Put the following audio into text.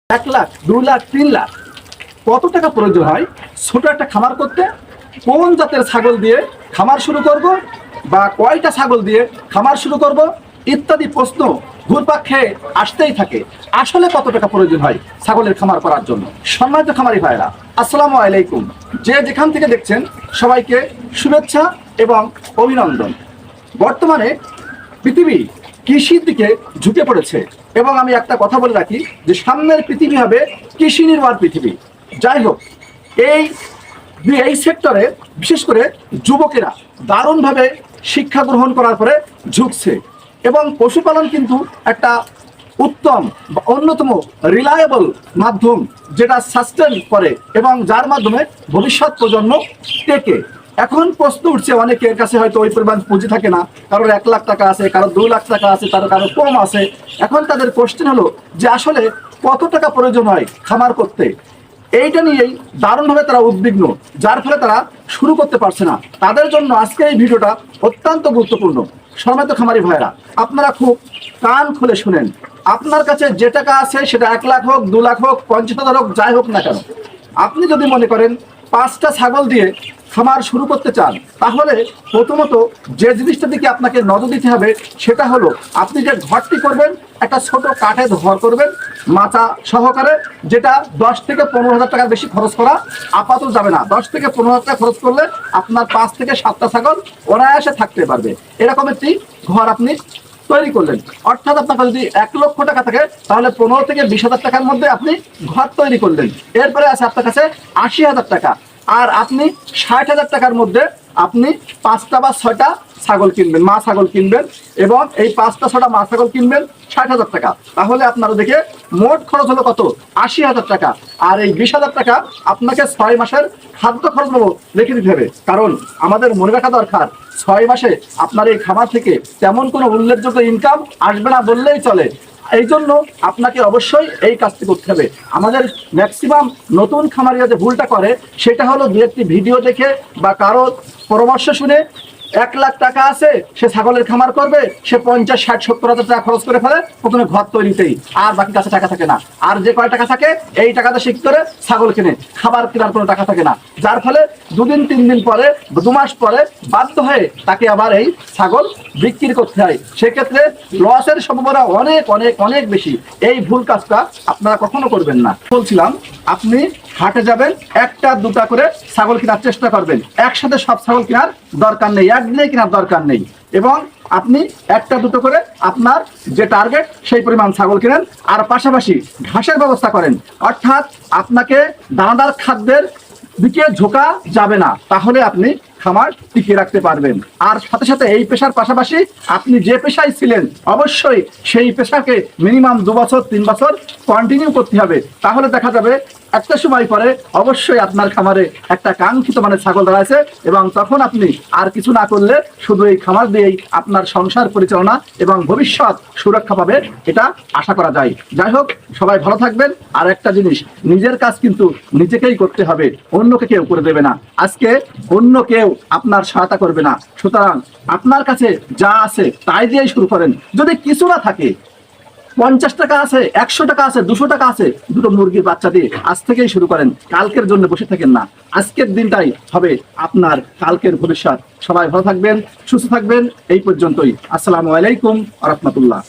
1 লাখ 2 লাখ 3 লাখ কত টাকা প্রয়োজন হয় ছোট একটা খামার করতে? কোন জাতের ছাগল দিয়ে খামার শুরু করব বা কয়টা ছাগল দিয়ে খামার শুরু করব ইত্যাদি প্রশ্ন ঘুরপাক খেয়ে আসতেই থাকে। আসলে কত টাকা প্রয়োজন হয় ছাগলের খামার করার জন্য? সম্মানিত খামারি ভাইরা, আসসালামু আলাইকুম। যে যেখান থেকে দেখছেন সবাইকে শুভেচ্ছা এবং অভিনন্দন। বর্তমানে পৃথিবী কৃষির দিকে ঝুঁকে পড়েছে এবং আমি একটা কথা বলে রাখি যে সামনের পৃথিবী হবে কৃষি নির্ভর পৃথিবী। যাই হোক, এই সেক্টরে বিশেষ করে যুবকেরা দারুণভাবে শিক্ষা গ্রহণ করার পরে ঝুঁকছে এবং পশুপালন কিন্তু একটা উত্তম বা অন্যতম রিলায়েবল মাধ্যম, যেটা সাস্টেন করে এবং যার মাধ্যমে ভবিষ্যৎ প্রজন্ম টেকে। এখন প্রশ্ন উঠছে অনেকের কাছে, হয়তো ওই পরিমাণ পুঁজি থাকে না, কারোর 1 লাখ টাকা আছে, কারোর 2 লাখ টাকা আছে, কারো কম আছে। এখন তাদের কোশ্চেন হলো যে আসলে কত টাকা প্রয়োজন হয় খামার করতে। এইটা নিয়েই দারুণভাবে তারা উদ্বিগ্ন, যার ফলে তারা শুরু করতে পারছে না। তাদের জন্য আজকে এই ভিডিওটা অত্যন্ত গুরুত্বপূর্ণ। সম্মানিত খামারি ভাইরা, আপনারা খুব কান খুলে শুনেন। আপনার কাছে যে টাকা আছে সেটা 1 লাখ হোক, 2 লাখ হোক, 50,000 হোক, যাই হোক না কেন, আপনি যদি মনে করেন 5টা ছাগল দিয়ে খামার শুরু করতে চান, তাহলে প্রথমত যে জিনিসটা দিকে আপনাকে নজর দিতে হবে সেটা হলো আপনি যে ঘরটি করবেন একটা ছোট কাঠের ঘর করবেন মাচা সহকারে, যেটা 10 থেকে 15,000 টাকার বেশি খরচ করা আপাতত যাবে না। 10 থেকে 15,000 টাকা খরচ করলে আপনার 5 থেকে 7টা ছাগল অনায়াসে থাকতে পারবে। এরকম একটি ঘর আপনি তৈরি করলেন। অর্থাৎ আপনার কাছে যদি 1 লক্ষ টাকা থাকে তাহলে 15 থেকে 20,000 টাকার মধ্যে আপনি ঘর তৈরি করলেন। এরপরে আছে আপনার কাছে 80,000 টাকা, আর আপনি 60,000 টাকার মধ্যে আপনি 5টা বা 6টা ছাগল কিনবেন, মা ছাগল কিনবেন, এবং এই 5টা 6টা মা ছাগল কিনবেন 60,000 টাকা। তাহলে আপনার দেখে মোট খরচ হলো কত? 80,000 টাকা। আর এই 20,000 টাকা আপনাকে 6 মাসের খাদ্য খরচ রেখে দিতে হবে। কারণ আমাদের মনে রাখা দরকার, 6 মাসে আপনার এই খামার থেকে তেমন কোনো উল্লেখযোগ্য ইনকাম আসবে না বললেই চলে। এই জন্য আপনাকে অবশ্যই এই কাজটি করতে হবে। আমাদের ম্যাক্সিমাম নতুন খামারিরা যে ভুলটা করে সেটা হলো 2-1টি ভিডিও দেখে বা কারো পরামর্শ শুনে 1 লাখ টাকা আছে, সে ছাগলের খামার করবে, সে 50, 60, 70,000 টাকা খরচ করে ফেলে প্রথমে ঘর তৈরিতেই, আর বাকি কাছে টাকা থাকে না। আর যে কয় টাকা থাকে এই টাকাতে শিখতে করে ছাগল কিনে, খাবার কেনার কোনো টাকা থাকে না, যার ফলে 2 দিন 3 দিন পরে 2 মাস পরে বাধ্য হয়ে তাকে আবার এই ছাগল বিক্রি করতে হয়। সেক্ষেত্রে লসের সম্ভাবনা অনেক অনেক অনেক বেশি। এই ভুল কাজটা আপনারা কখনো করবেন না। বলছিলাম, আপনি হাটে যাবেন, 1টা 2টা করে ছাগল কেনার চেষ্টা করবেন। একসাথে সব ছাগল কেনার দরকার নেই, একদিনে কেনার দরকার নেই, এবং আপনি 1টা 2টো করে আপনার যে টার্গেট সেই পরিমাণ ছাগল কেনেন। আর পাশাপাশি ঘাসের ব্যবস্থা করেন, অর্থাৎ আপনাকে দানাদার খাদ্যের দিকে ঝোঁকা যাবে না, তাহলে আপনি খামার টিকিয়ে রাখতে পারবেন। আর সাথে সাথে এই পেশার পাশাপাশি আপনি যে পেশায় ছিলেন অবশ্যই সেই পেশাকে মিনিমাম 2 বছর 3 বছর কন্টিনিউ করতে হবে। তাহলে দেখা যাবে একটা সময় পরে অবশ্যই আপনার খামারে একটা কাঙ্ক্ষিত মানে ছাগল দাঁড়াচ্ছে, এবং তখন আপনি আর কিছু না করলে শুধু এই খামার দিয়েই আপনার সংসার পরিচালনা এবং ভবিষ্যৎ সুরক্ষা পাবে, এটা আশা করা যায়। যাই হোক, সবাই ভালো থাকবেন। আর একটা জিনিস, নিজের কাজ কিন্তু নিজেকেই করতে হবে, অন্যকে কেউ করে দেবে না। আজকে অন্য কেউ আপনার সহায়তা করবে না। সুতরাং আপনার কাছে যা আছে তাই দিয়েই শুরু করেন। যদি কিছু না থাকে, 50 টাকা আছে, 100 টাকা আছে, 200 টাকা আছে, 2টো মুরগির বাচ্চা দিয়ে আজ থেকেই শুরু করেন। কালকের জন্য বসে থাকেন না। আজকের দিনটাই হবে আপনার কালকের ভবিষ্যৎ। সবাই ভালো থাকবেন, সুস্থ থাকবেন। এই পর্যন্তই। আসসালামু আলাইকুম ওয়া রাহমাতুল্লাহ।